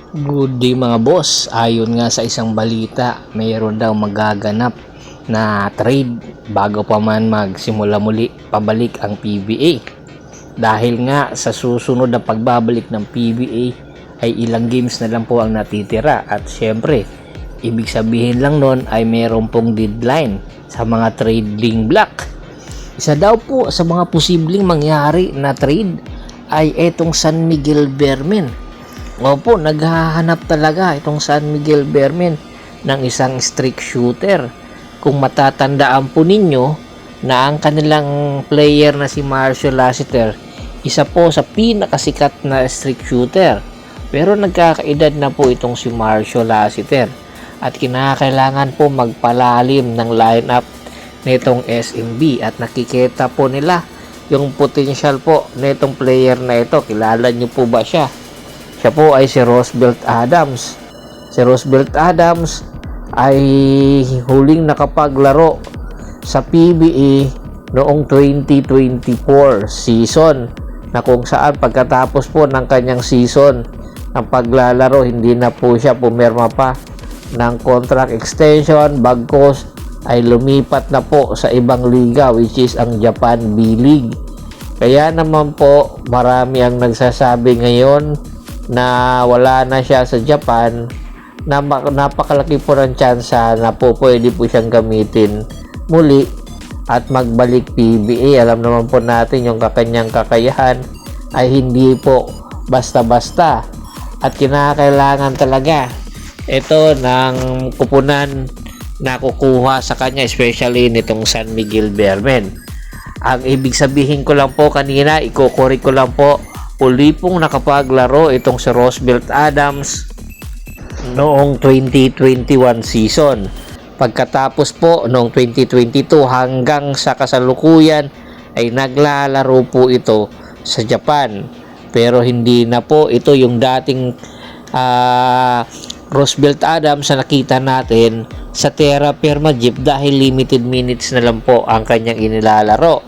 Good day mga boss. Ayon nga sa isang balita, mayroon daw magaganap na trade bago pa man magsimula muli pabalik ang PBA. Dahil nga sa susunod na pagbabalik ng PBA ay ilang games na lang po ang natitira at syempre, ibig sabihin lang nun ay mayroon pong deadline sa mga trading block. Isa daw po sa mga posibleng mangyari na trade ay etong San Miguel Bearmen. Opo, naghahanap talaga itong San Miguel Bearmen ng isang streak shooter. Kung matatandaan po ninyo na ang kanilang player na si Marcio Lassiter, isa po sa pinakasikat na streak shooter. Pero nagkakaedad na po itong si Marcio Lassiter at kinakailangan po magpalalim ng lineup nitong SMB at nakikita po nila yung potential po nitong player na ito. Kilala nyo po ba siya? Siya po ay si Roosevelt Adams. Si Roosevelt Adams ay huling nakapaglaro sa PBA noong 2024 season, na kung saan pagkatapos po ng kanyang season ng paglalaro, hindi na po siya pumirma pa ng contract extension, bagkos ay lumipat na po sa ibang liga, which is ang Japan B-League. Kaya naman po marami ang nagsasabi ngayon na wala na siya sa Japan, na napakalaki po ng tsansa na po pwede po siyang gamitin muli at magbalik PBA. Alam naman po natin yung kanyang kakayahan ay hindi po basta-basta at kinakailangan talaga ito ng kupunan na kukuha sa kanya, especially nitong San Miguel Bearmen. Ang ibig sabihin ko lang po kanina, ikukorek ko lang po, uli pong nakapaglaro itong si Roosevelt Adams noong 2021 season. Pagkatapos po noong 2022 hanggang sa kasalukuyan ay naglalaro po ito sa Japan. Pero hindi na po ito yung dating Roosevelt Adams na nakita natin sa Terra Firma Jeep, dahil limited minutes na lang po ang kanyang inilalaro.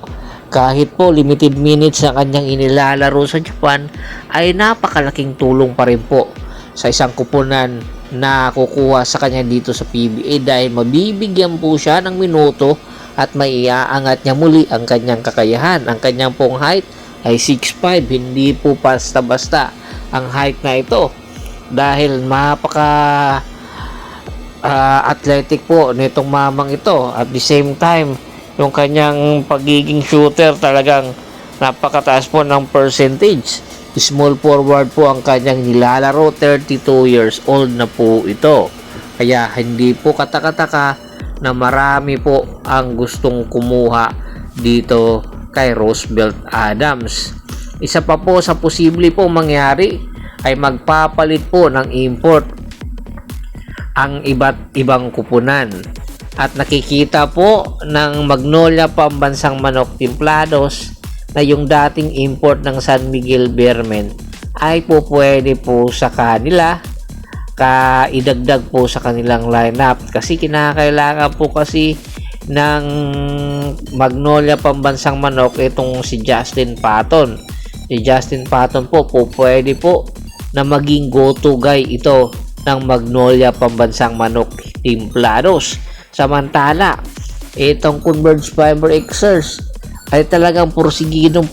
Kahit po limited minutes ang kanyang inilalaro sa Japan, ay napakalaking tulong pa rin po sa isang kupunan na kukuha sa kanya dito sa PBA, dahil mabibigyan po siya ng minuto at maiaangat niya muli ang kanyang kakayahan. Ang kanyang pong height ay 6'5", hindi po basta-basta ang height na ito, dahil athletic po nitong mamang ito. At the same time, yung kanyang pagiging shooter talagang napakataas po ng percentage. Small forward po ang kanyang nilalaro, 32 years old na po ito. Kaya hindi po katakataka na marami po ang gustong kumuha dito kay Roosevelt Adams. Isa pa po sa posible po mangyari ay magpapalit po ng import ang iba't ibang kupunan. At nakikita po ng Magnolia Pambansang Manok Timplados na yung dating import ng San Miguel Bearmen ay po pwede po sa kanila idagdag po sa kanilang lineup, kasi kinakailangan po kasi ng Magnolia Pambansang Manok itong si Justin Patton. Si Justin Patton po pwede po na maging go-to guy ito ng Magnolia Pambansang Manok Timplados. Samantala, itong Converge Fiber Xers ay talagang porsigido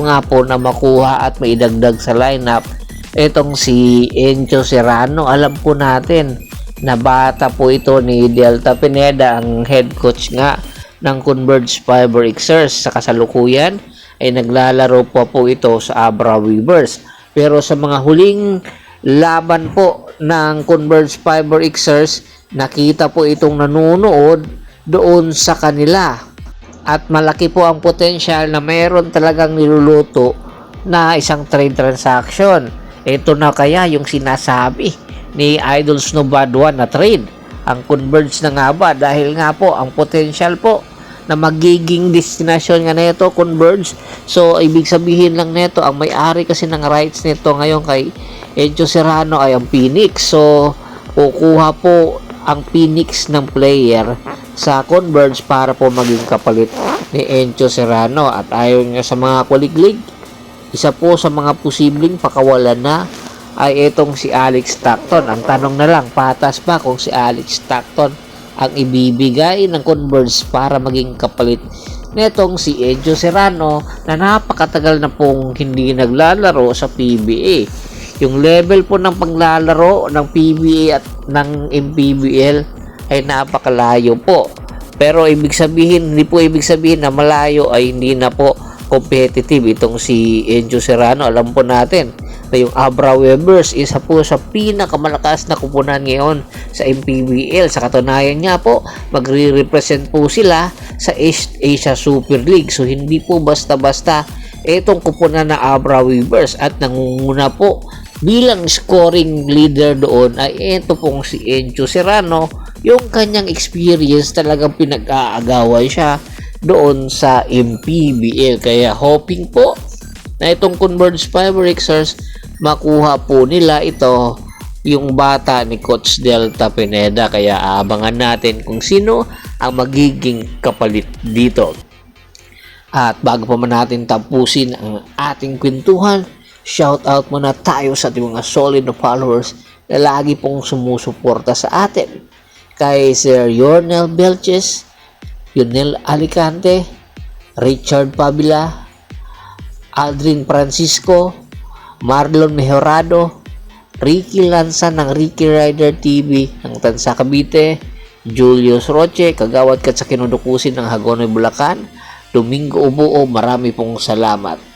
nga po na makuha at maidagdag sa lineup itong si Encho Serrano. Alam po natin na bata po ito ni Delta Pineda, ang head coach nga ng Converge Fiber Xers. Sa kasalukuyan ay naglalaro po ito sa Abra Weavers. Pero sa mga huling laban po ng Converge Fiber Xers, nakita po itong nanonood doon sa kanila at malaki po ang potential na mayroon talagang niluluto na isang trade transaction. Ito na kaya yung sinasabi ni Idol Snowbad 1 na trade, ang Converge na nga ba, dahil nga po ang potential po na magiging destination nga nito Converge. So ibig sabihin lang nito, ang may-ari kasi ng rights nito ngayon kay Encho Serrano ay ang Phoenix. So kukuha po ang Phoenix ng player sa Converge para po maging kapalit ni Encho Serrano. At ayon nga sa mga kuliglig, isa po sa mga posibleng pakawalan na ay itong si Alex Stockton. Ang tanong na lang, patas ba kung si Alex Stockton ang ibibigay ng Converse para maging kapalit netong si Edjo Serrano na napakatagal na pong hindi naglalaro sa PBA. Yung level po ng paglalaro ng PBA at ng MPBL ay napakalayo po. Pero hindi po ibig sabihin na malayo ay hindi na po competitive itong si Edjo Serrano. Alam po natin na yung Abra Webers isa po sa pinakamalakas na kupunan ngayon sa MPBL. Sa katunayan niya po, magre-represent po sila sa Asia Super League. So hindi po basta-basta itong kupunan na Abra Webers, at nangunguna po bilang scoring leader doon ay ito pong si Edjo Serrano. Yung kanyang experience talagang pinag-aagawan siya doon sa MPBL. Kaya hoping po na itong Converge Fabricsers makuha po nila ito, yung bata ni Coach Delta Pineda. Kaya abangan natin kung sino ang magiging kapalit dito. At bago pa man natin tapusin ang ating kwentuhan, shout out muna tayo sa ating mga solid na followers na lagi pong sumusuporta sa atin. Kay Sir Yornel Belches, Yunel Alicante, Richard Pabila, Aldrin Francisco, Marlon Mejorado, Ricky Lanza ng Ricky Rider TV ng Tansa Cavite, Julius Roche, Kagawad Kat sa Kinudukusin ng Hagonoy Bulacan, Domingo Ubuo, marami pong salamat.